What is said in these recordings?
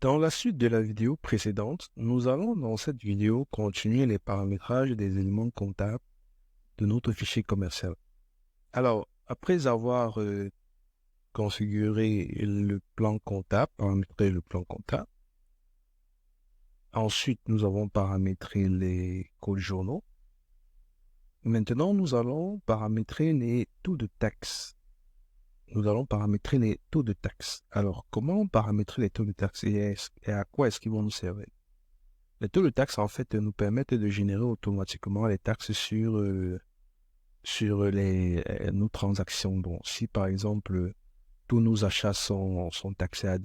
Dans la suite de la vidéo précédente, nous allons dans cette vidéo continuer les paramétrages des éléments comptables de notre fichier commercial. Alors, après avoir configuré le plan comptable, paramétré le plan comptable, ensuite nous avons paramétré les codes journaux. Maintenant, nous allons paramétrer les taux de taxes. Nous allons paramétrer les taux de taxes. Alors, comment paramétrer les taux de taxes et à quoi est-ce qu'ils vont nous servir? Les taux de taxes, en fait, nous permettent de générer automatiquement les taxes sur nos transactions. Donc, si par exemple, tous nos achats sont taxés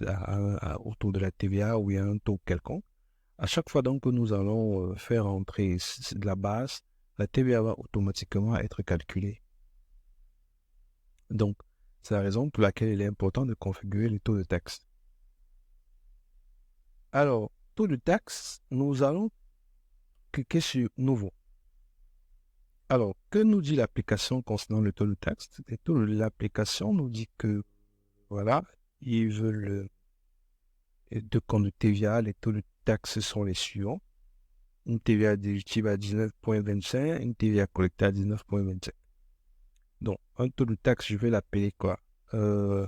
au taux de la TVA ou il y a un taux quelconque, à chaque fois donc que nous allons faire entrer de la base, la TVA va automatiquement être calculée. Donc, c'est la raison pour laquelle il est important de configurer les taux de taxes. Alors, taux de taxes, nous allons cliquer sur Nouveau. Alors, que nous dit l'application concernant le taux de taxe? L'application nous dit que, voilà, ils veulent deux comptes de TVA, les taux de taxe sont les suivants. Une TVA déductible à 19,25, une TVA collectée à 19,25. Donc, un taux de taxe, je vais l'appeler quoi? Je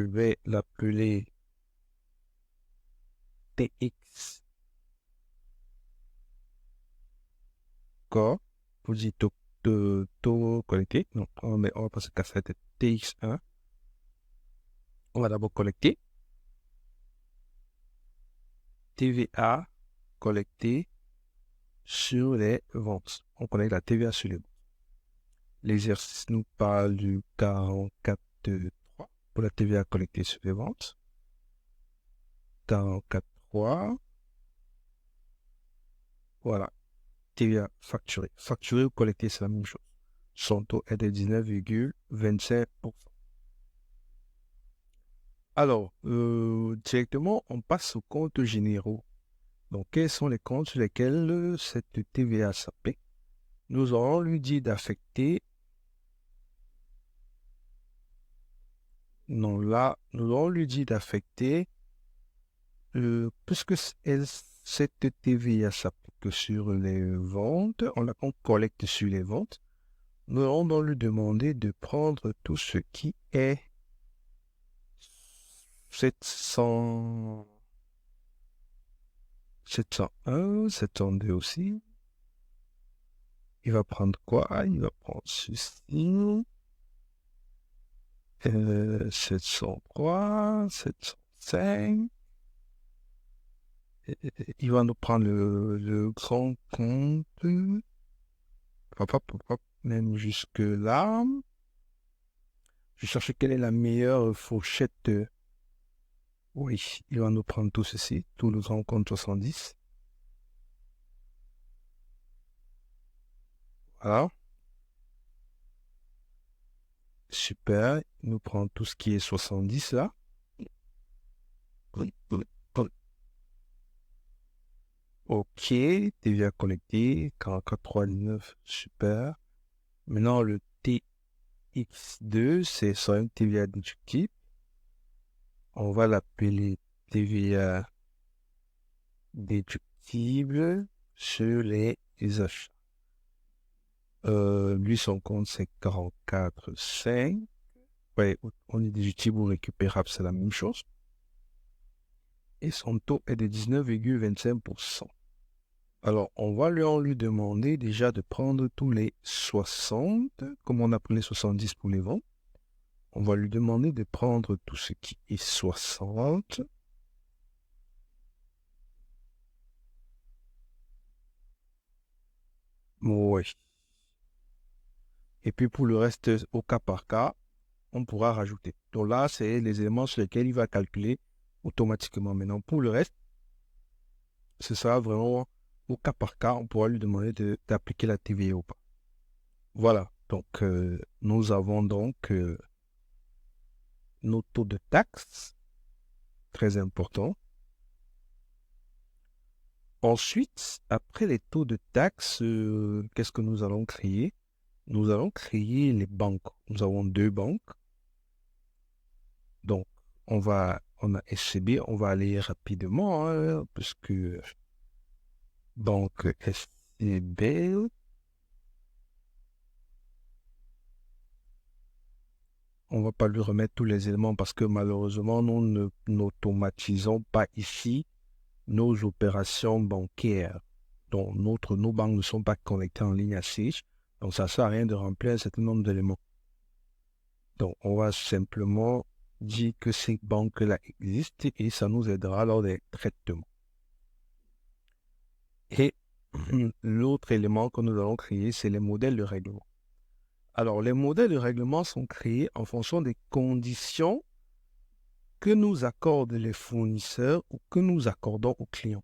vais l'appeler TX. D'accord? Vous dites taux collecté. Non, on va passer qu'à ça TX1. On va d'abord collecter. TVA collectée sur les ventes. On connecte la TVA sur les ventes. L'exercice nous parle du 44.3 pour la TVA collectée sur les ventes. 44.3. Voilà. TVA facturée. Facturée ou collectée, c'est la même chose. Son taux est de 19,25%. Alors, directement, on passe aux comptes généraux. Donc, quels sont les comptes sur lesquels cette TVA s'applique? Nous aurons lui dit d'affecter. Non, là, nous aurons lui dit d'affecter, puisque cette TVA s'applique sur les ventes, on collecte sur les ventes, nous allons donc lui demander de prendre tout ce qui est 700, 701, 702 aussi. Il va prendre quoi? Il va prendre ceci. 703, 705. Il va nous prendre le grand compte. Hop, hop, hop, hop, même jusque là. Je cherche quelle est la meilleure fourchette. Oui, il va nous prendre tout ceci, tout le grand compte 70. Voilà. Super. Il nous prend tout ce qui est 70 là. Ok, TVA collectée, 44,39, super. Maintenant, le TX2, c'est sur une TVA déductible. On va l'appeler TVA déductible sur les achats. Lui, son compte, c'est 44,5. Ouais, on est déductible ou récupérable, c'est la même chose. Et son taux est de 19,25%. Alors, on va lui demander déjà de prendre tous les 60, comme on a pris les 70 pour les ventes. On va lui demander de prendre tout ce qui est 60. Oui. Et puis pour le reste, au cas par cas, on pourra rajouter. Donc là, c'est les éléments sur lesquels il va calculer automatiquement. Maintenant, pour le reste, ce sera vraiment au cas par cas, on pourra lui demander d'appliquer la TVA ou pas. Voilà. Donc, nous avons donc nos taux de taxes, très important. Ensuite, après les taux de taxes, qu'est-ce que nous allons créer? Nous allons créer les banques. Nous avons deux banques. Donc, on va on a SCB, on va aller rapidement, hein, puisque donc SCB, on va pas lui remettre tous les éléments parce que malheureusement, nous n'automatisons pas ici nos opérations bancaires. Donc, nos banques ne sont pas connectées en ligne à Sage. Donc, ça ne sert à rien de remplir un certain nombre d'éléments. Donc, on va simplement dire que ces banques-là existent et ça nous aidera lors des traitements. Et l'autre élément que nous allons créer, c'est les modèles de règlement. Alors, les modèles de règlement sont créés en fonction des conditions que nous accordent les fournisseurs ou que nous accordons aux clients.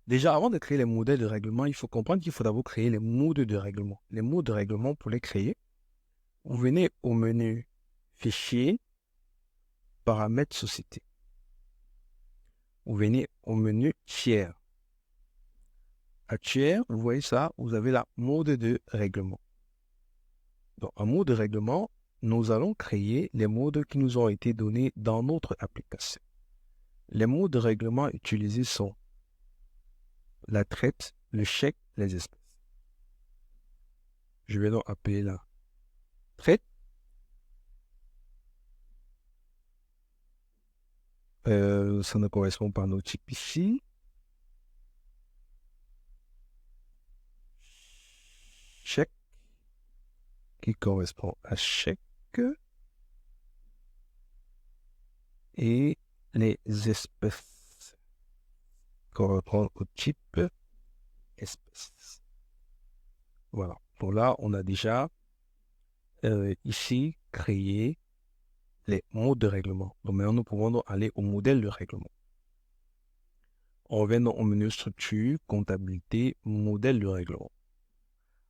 Déjà, avant de créer les modèles de règlement, il faut comprendre qu'il faut d'abord créer les modes de règlement. Les modes de règlement, pour les créer, vous venez au menu Fichier, Paramètres Société. Vous venez au menu Tiers. À Tiers, vous voyez ça, vous avez la mode de règlement. Donc, en mode de règlement, nous allons créer les modes qui nous ont été donnés dans notre application. Les modes de règlement utilisés sont la traite, le chèque, les espèces. Je vais donc appeler la traite. Ça ne correspond pas à nos types ici. Chèque qui correspond à chèque. Et les espèces correspondent au type espèce. Voilà. Donc là, on a déjà ici créé les modes de règlement. Donc maintenant, nous pouvons donc aller au modèle de règlement. On revient donc au menu structure, comptabilité, modèle de règlement.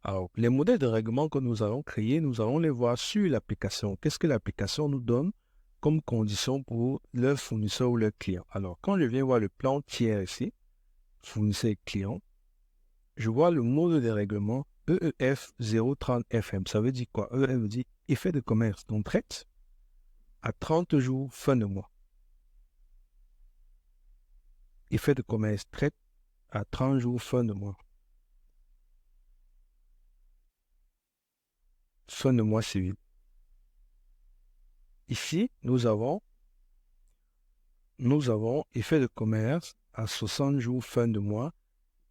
Alors, les modèles de règlement que nous allons créer, nous allons les voir sur l'application. Qu'est-ce que l'application nous donne comme condition pour le fournisseur ou le client? Alors, quand je viens voir le plan tiers ici, fournisseur et client, je vois le mode de règlement EEF 030 FM. Ça veut dire quoi? EEF veut dire effet de commerce. Donc, traite à 30 jours fin de mois. Effet de commerce, traite à 30 jours fin de mois. Fin de mois civil. Ici, nous avons effet de commerce à 60 jours fin de mois,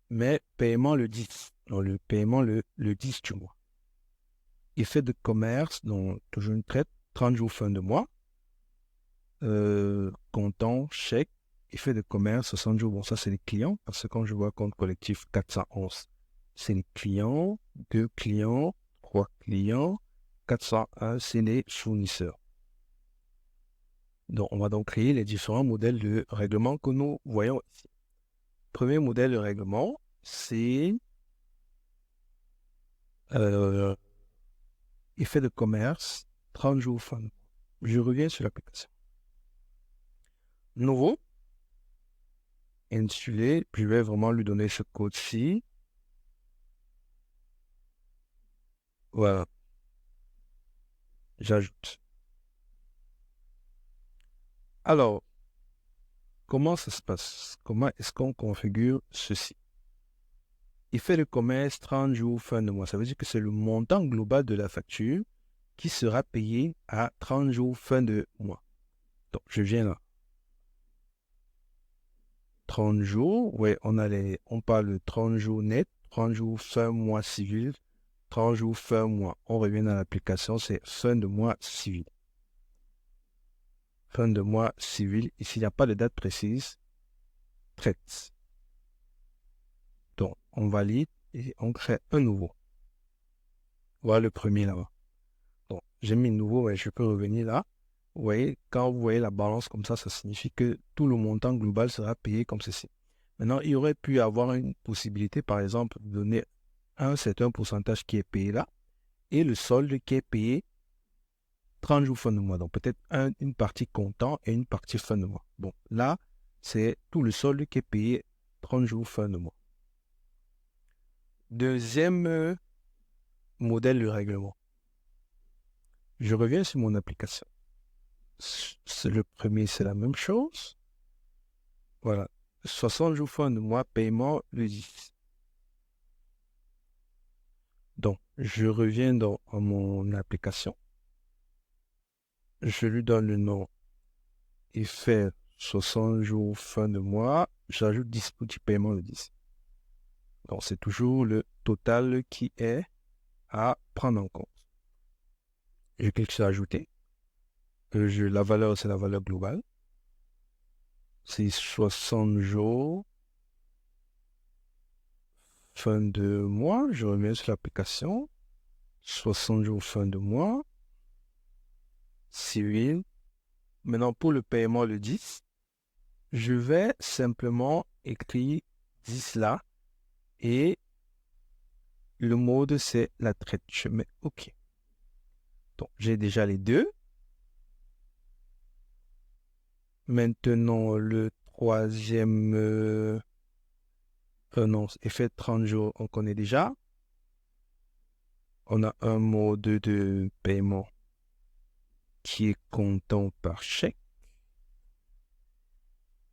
mais paiement le 10. Donc, le paiement le 10 du mois. Effet de commerce, donc toujours une traite, 30 jours fin de mois. Comptant, chèque, effet de commerce, 60 jours. Bon, ça, c'est les clients, parce que quand je vois compte collectif 411, c'est les clients, 2 clients, 3 clients, 401, c'est les fournisseurs. Donc, on va donc créer les différents modèles de règlement que nous voyons ici. Premier modèle de règlement, c'est effet de commerce, 30 jours fin de mois. Je reviens sur l'application. Nouveau, intitulé, je vais vraiment lui donner ce code-ci. Voilà. J'ajoute. Alors, comment ça se passe? Comment est-ce qu'on configure ceci? Effet de commerce 30 jours fin de mois. Ça veut dire que c'est le montant global de la facture qui sera payé à 30 jours fin de mois. Donc, je viens là. 30 jours, ouais, on parle de 30 jours net, 30 jours fin mois civil, 30 jours fin mois. On revient dans l'application, c'est fin de mois civil. Fin de mois civil. Ici, il n'y a pas de date précise. Traite. Donc, on valide et on crée un nouveau. Voilà le premier là-bas. Donc, j'ai mis nouveau et je peux revenir là. Vous voyez, quand vous voyez la balance comme ça signifie que tout le montant global sera payé comme ceci. Maintenant, il y aurait pu avoir une possibilité, par exemple, de donner un certain pourcentage qui est payé là et le solde qui est payé 30 jours fin de mois. Donc, peut-être une partie comptant et une partie fin de mois. Bon, là, c'est tout le solde qui est payé 30 jours fin de mois. Deuxième modèle de règlement. Je reviens sur mon application. Le premier, c'est la même chose. Voilà. 60 jours fin de mois, paiement le 10. Donc, je reviens dans mon application. Je lui donne le nom. Il fait 60 jours fin de mois. J'ajoute dispositif paiement le 10. Donc, c'est toujours le total qui est à prendre en compte. Je clique sur ajouter. La valeur, c'est la valeur globale. C'est 60 jours fin de mois. Je reviens sur l'application. 60 jours fin de mois. Civil. Maintenant, pour le paiement le 10, je vais simplement écrire 10 là et le mode, c'est la traite. Je mets OK. Donc, j'ai déjà les deux. Maintenant, le troisième, non, effet 30 jours, on connaît déjà. On a un mode de paiement qui est comptant par chèque.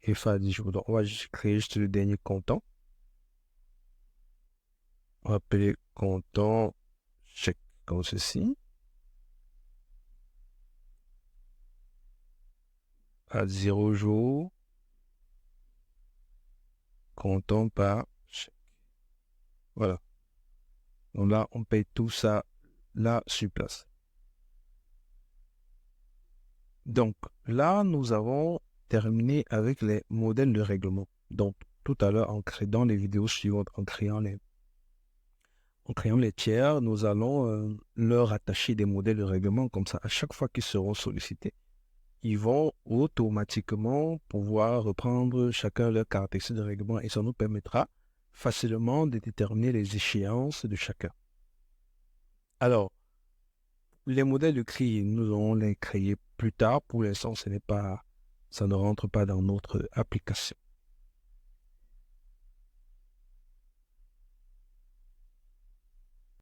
Et fin 10 jours. Donc, on va créer juste le dernier comptant. On va appeler comptant chèque comme ceci. À 0 jours, comptant par chèque. Voilà. Donc là, on paye tout ça là sur place. Donc là, nous avons terminé avec les modèles de règlement. Donc tout à l'heure, dans les vidéos suivantes, en créant les tiers, nous allons leur attacher des modèles de règlement comme ça. À chaque fois qu'ils seront sollicités, ils vont automatiquement pouvoir reprendre chacun leur caractéristique de règlement et ça nous permettra facilement de déterminer les échéances de chacun. Alors, les modèles de CRI, nous allons les créer plus tard. Pour l'instant, ça ne rentre pas dans notre application.